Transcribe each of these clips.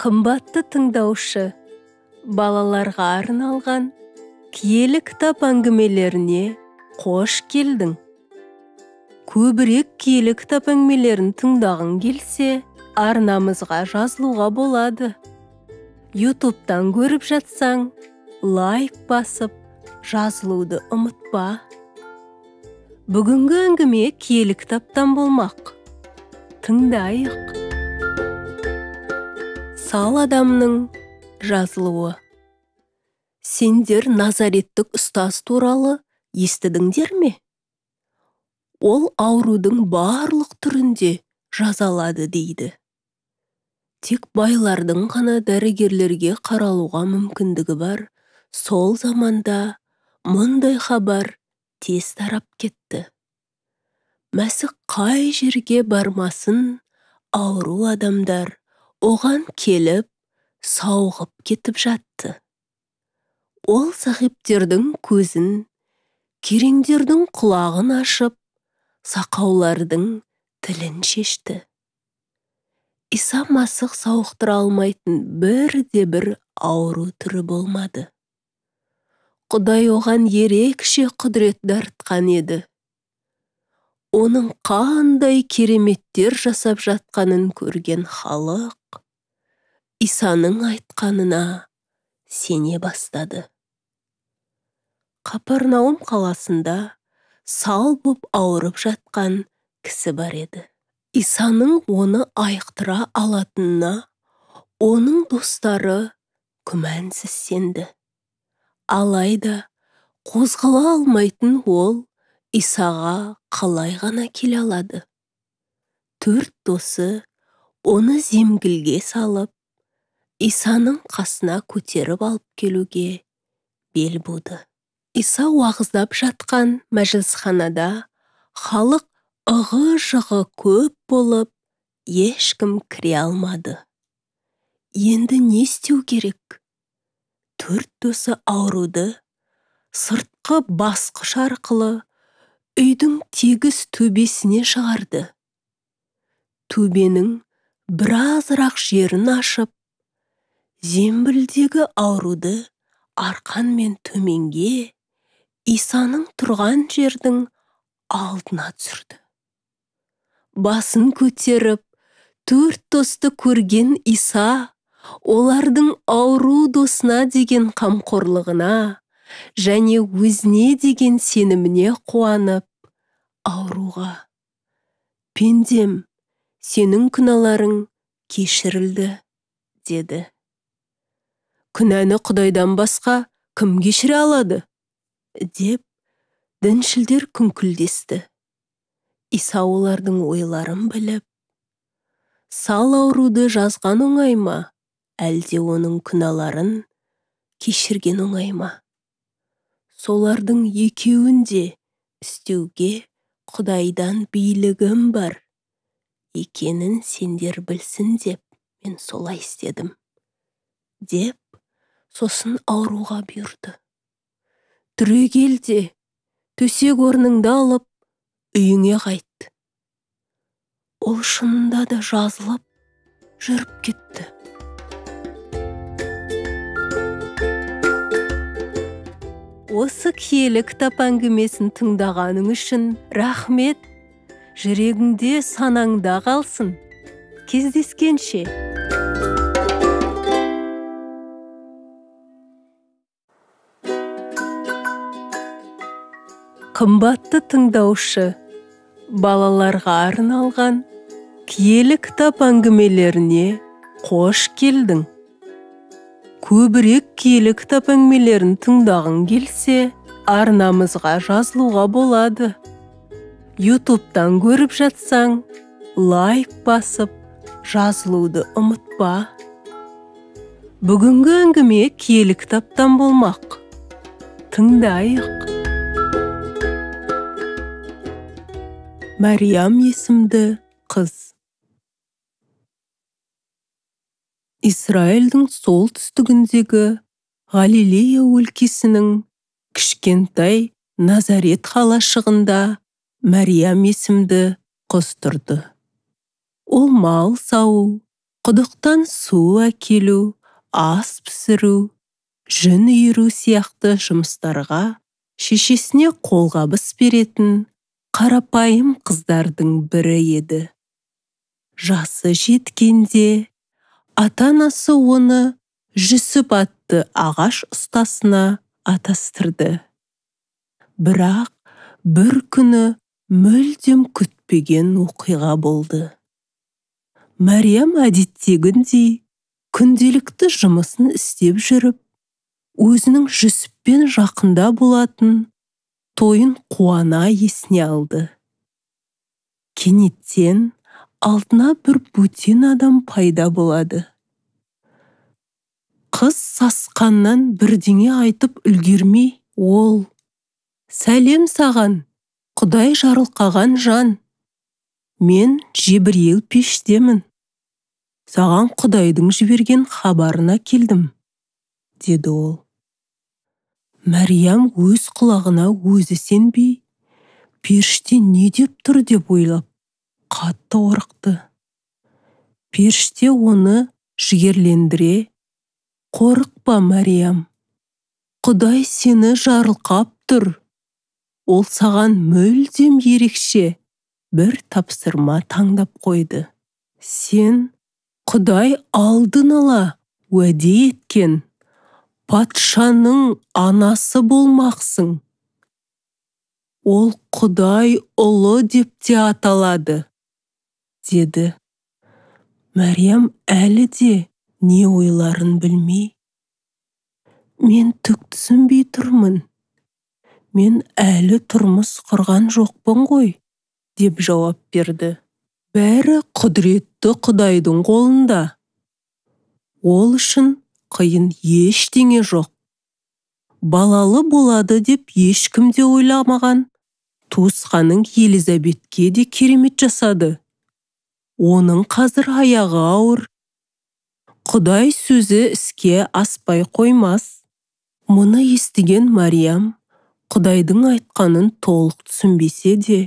Қымбатты тыңдаушы, балаларға арналған киелі кітап әңгімелеріне қош келдің. Көбірек киелі кітап әңгімелерін тыңдағың келсе, арнамызға жазылуға болады. YouTube'дан көріп жатсаң, лайк басып, жазылуды ұмытпа. Бүгінгі әңгіме киелі кітаптан болмақ. Тыңдайық. Сал адамның жазылуы. Сендер Назареттік ұстаз туралы естідіңдер ме? Ол аурудың барлық түрінде жазалады дейді. Тек байлардың ғана дәрігерлерге қаралуға мүмкіндігі бар. Сол заманда мұндай хабар тез тарап кетті. Мәсіх қай жерге бармасын, ауру адамдар оған келіп, сауығып кетіп жатты. Ол сахибтердің көзін, кереңдердің құлағын ашып, сақаулардың тілін шешті. Иса Масих сауықтыра алмайтын бір ауру түрі болмады. Құдай оған ерекше құдірет дарытқан еді. Оның қандай кереметтер жасап жатқанын көрген халық Исаның айтқанына сене бастады. Қапернаум қаласында сал боп ауырып жатқан кісі бар еді. Исаның оны айықтыра алатынына оның достары күмәнсіз сенді. Алайда қозғала алмайтын ол Исаға қалай ғана келе алады. 4 досы оны земгілге салып, Исаның қасына көтеріп алып келуге бел буды. Иса уағыздап жатқан мәжілісханада халық ығы-жығы көп болып, ешкім кіре алмады. Енді не істеу керек? 4 досы ауруды сыртқы басқыш арқылы үйдің тегіс төбесіне шығарды. Төбенің біразырақ жерін ашып, зембілдегі ауруды арқанмен төменге Исаның тұрған жердің алдына түсірді. Басын көтеріп, 4 досты көрген Иса олардың ауру досына деген қамқорлығына және өзіне деген сеніміне қуанып, ауруға: «Пендем, сенің күнәларың кешірілді», деді. «Күнәні Құдайдан басқа кім кешіре алады?» деп діншілдер күңкілдесті. Иса олардың ойларын біліп: «Сал ауруды жазған оңай ма, әлде оның күнәларын кешірген оңай ма? Солардың екеуін де істеуге Құдайдан билігім бар екенін сендер білсін деп, мен солай істедім», деп сосын ауруға бұйырды: «Түрегел де, төсек орныңды алып, үйіңе қайт». Ол шынында да жазылып, жүріп кетті. Осы киелі кітап әңгімесін тыңдағаның үшін рахмет. Жүрегіңде, санаңда қалсын. Кездескенше. Қымбатты тыңдаушы, балаларға арналған киелі кітап әңгімелеріне қош келдің. Көбірек киелі кітап әңгімелерін тыңдағың келсе, арнамызға жазылуға болады. YouTube'дан көріп жатсаң, лайк басып, жазылуды ұмытпа. Бүгінгі әңгіме киелі кітаптан болмақ. Тыңдайық. Мәриям есімді қыз. Израильдің солтүстігіндегі Галилея өлкесінің кішкентай Назарет қалашығында Мәриям есімді қыз тұрды. Ол мал сау, құдықтан су әкелу, ас пісіру, жүн иіру сияқты жұмыстарға шешесіне қолғабыс беретін қарапайым қыздардың бірі еді. Жасы жеткенде ата-анасы оны Жүсіп атты ағаш ұстасына атастырды. Бірақ бір күні мүлдем күтпеген оқиға болды. Мәриям әдеттегіндей күнделікті жұмысын істеп жүріп, өзінің Жүсіппен жақында болатын тойын қуана есіне алды. Кенеттен алдына бір бөтен адам пайда болады. Қыз сасқаннан бірдеңе айтып үлгермей, ол: «Сәлем саған, Құдай жарылқаған жан. Мен Жебірейіл пештемін. Саған Құдайдың жіберген хабарына келдім», деді ол. Мәриям өз құлағына өзі сенбей, періште не деп тұр деп ойлап, қатты қорықты. Періште оны жігерлендіре: «Қорықпа, Мәриям. Құдай сені жарылқап тұр. Ол саған мүлдем ерекше бір тапсырма таңдап қойды. Сен Құдай алдын ала уәде еткен патшаның анасы болмақсың. Ол Құдай ұлы деп те аталады», деді. Мәриям әлі де не ойларын білмей: «Мен түк түсінбей тұрмын. Мен әлі тұрмыс құрған жоқпын ғой», деп жауап берді. Бәрі құдіретті Құдайдың қолында. Ол үшін қиын ештеңе жоқ. Балалы болады деп ешкім де ойламаған туысқаның Елизабетке де керемет жасады. Оның қазір аяғы ауыр. Құдай сөзі іске аспай қоймас. Мұны естіген Мәриям Құдайдың айтқанын толық түсінбесе де,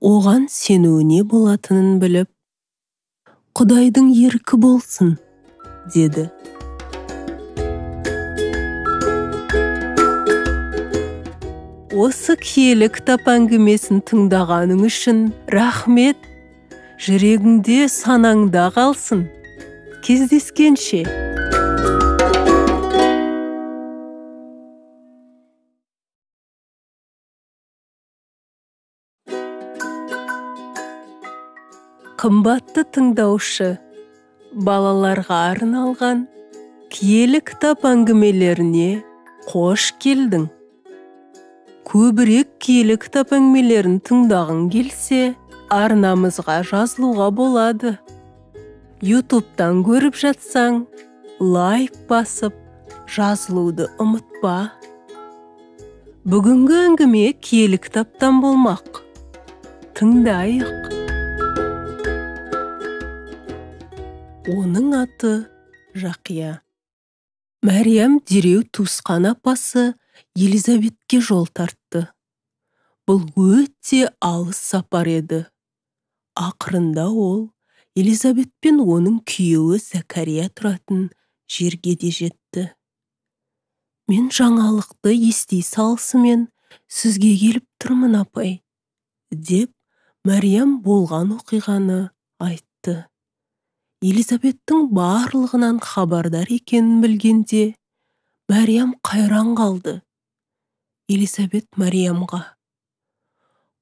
оған сенуіне болатынын біліп: «Құдайдың еркі болсын», деді. Осы киелі кітап әңгімесін тыңдағаның үшін рахмет. Жүрегіңде, санаңда қалсын. Кездескенше. Қымбатты тыңдаушы, балаларға арналған киелі кітап әңгімелеріне қош келдің. Көбірек киелі кітап әңгімелерін тыңдағың келсе, арнамызға жазылуға болады. YouTube'дан көріп жатсаң, лайк басып, жазылуды ұмытпа. Бүгінгі әңгіме киелі кітаптан болмақ. Тыңдайық. Оның аты Жақия. Мәриям дереу туысқан апасы Елизабетке жол тартты. Бұл өте алыс сапар еді. Ақырында ол Елизабет пен оның күйеуі Закария тұратын жерге де жетті. «Мен жаңалықты ести салысымен сізге келіп тұрмын, апай», деп Мәриям болған оқиғаны айтты. Елизабеттің барлығынан хабардар екенін білгенде, Мәриям қайран қалды. Елизабет Мәриямға: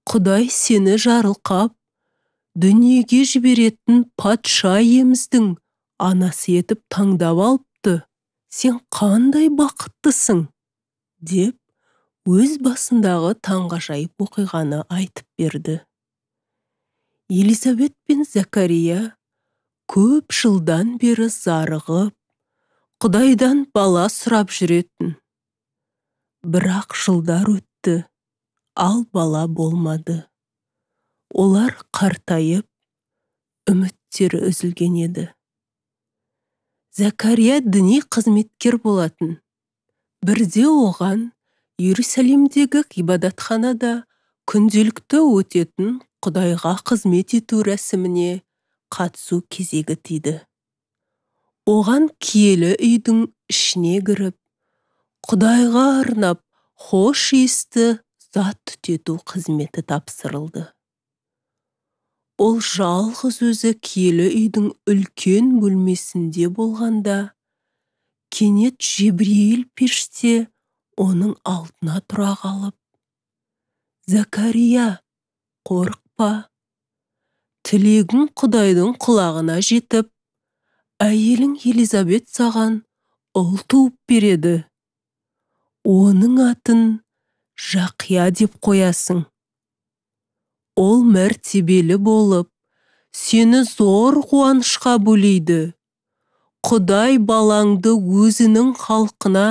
«Құдай сені жарылқап, дүниеге жіберетін патша иеміздің анасы етіп таңдап алыпты. Сен қандай бақыттысың», деп өз басындағы таңғажайып оқиғаны айтып берді. Елизабет пен Закария көп жылдан бері зарығып, Құдайдан бала сұрап жүретін. Бірақ жылдар өтті, ал бала болмады. Олар қартайып, үміттері үзілген еді. Закария діни қызметкер болатын. Бірде оған Иерусалимдегі ғибадатханада күнделікті өтетін Құдайға қызмет ету рәсіміне қатысу кезегі тиді. Оған киелі үйдің ішіне кіріп, Құдайға арнап хош иісті зат түтету қызметі тапсырылды. Ол жалғыз өзі киелі үйдің үлкен бөлмесінде болғанда, кенет Жебірейіл періште оның алдына тұра қалып: «Закария, қорықпа. Тілегің Құдайдың құлағына жетіп, әйелің Елизабет саған ұл туып береді. Оның атын Жақия деп қоясың. Ол мәртебелі болып, сені зор қуанышқа бөлейді. Құдай балаңды өзінің халқына,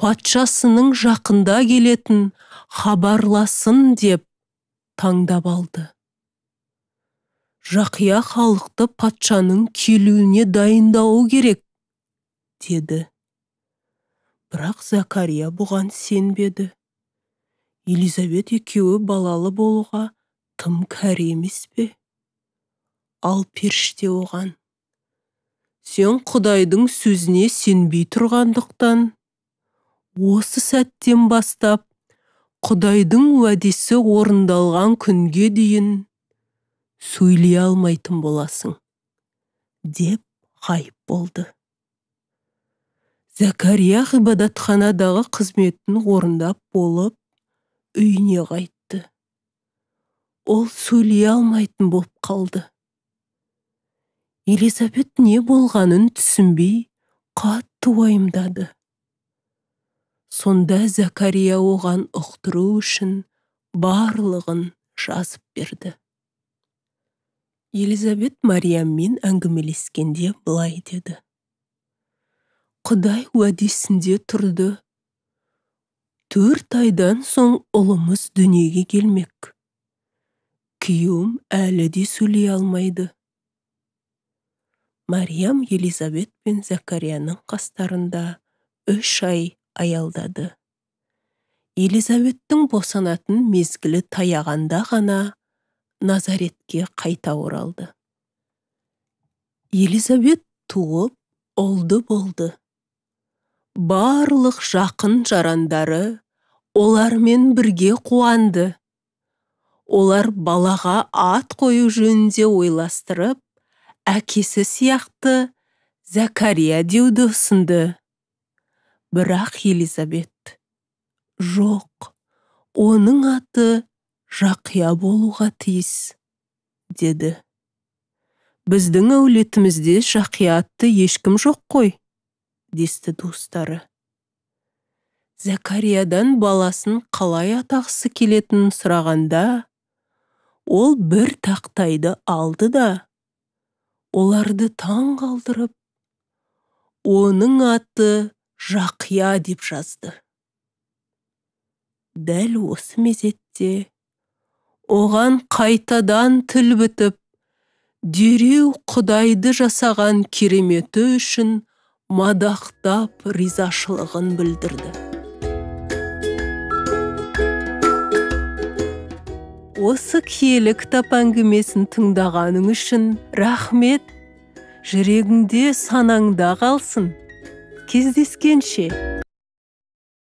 патшасының жақында келетін хабарласын деп таңдап алды». «Жақия халықты патшаның келуіне дайындауы керек», деді. Бірақ Закария бұған сенбеді. Елизабет екеуі балалы болуға тым кәрі емес пе? Ал періште оған: «Сен Құдайдың сөзіне сенбей тұрғандықтан, осы сәттен бастап Құдайдың уәдесі орындалған күнге дейін сөйлей алмайтын боласың», деп ғайып болды. Закария ғибадатханадағы қызметін орындап болып, үйіне қайтты. Ол сөйлей алмайтын болып қалды. Елизабет не болғанын түсінбей, қатты уайымдады. Сонда Закария оған ұқтыру үшін барлығын жазып берді. Елизабет Марияммен әңгімелескенде былай деді: «Құдай уәдесінде тұрды. 4 айдан соң ұлымыз дүниеге келмек. Күйеуім әлі де сөйлей алмайды». Мариям Елизабет пен Закарияның қастарында 3 ай аялдады. Елизабеттің босанатын мезгілі таяғанда ғана Назаретке қайта оралды. Елизабет туып, ұлды болды. Барлық жақын жарандары олармен бірге қуанды. Олар балаға ат қою жөнінде ойластырып, әкесі сияқты Закария деуді ұсынды. Бірақ Елизабет: «Жоқ, оның аты Жақия болуға тиіс», деді. «Біздің әулетімізде Жақия атты ешкім жоқ қой», десті достары. Закариядан баласын қалай атағысы келетінін сұрағанда, ол бір тақтайды алды да, оларды таң қалдырып, оның аты Жақия деп жазды. Дәл осы мезетте оған қайтадан тіл бітіп, дереу Құдайды жасаған кереметі үшін мадақтап ризашылығын білдірді. Осы киелі кітап әңгімесін тыңдағаның үшін рахмет. Жүрегіңде, санаңда қалсын. Кездескенше.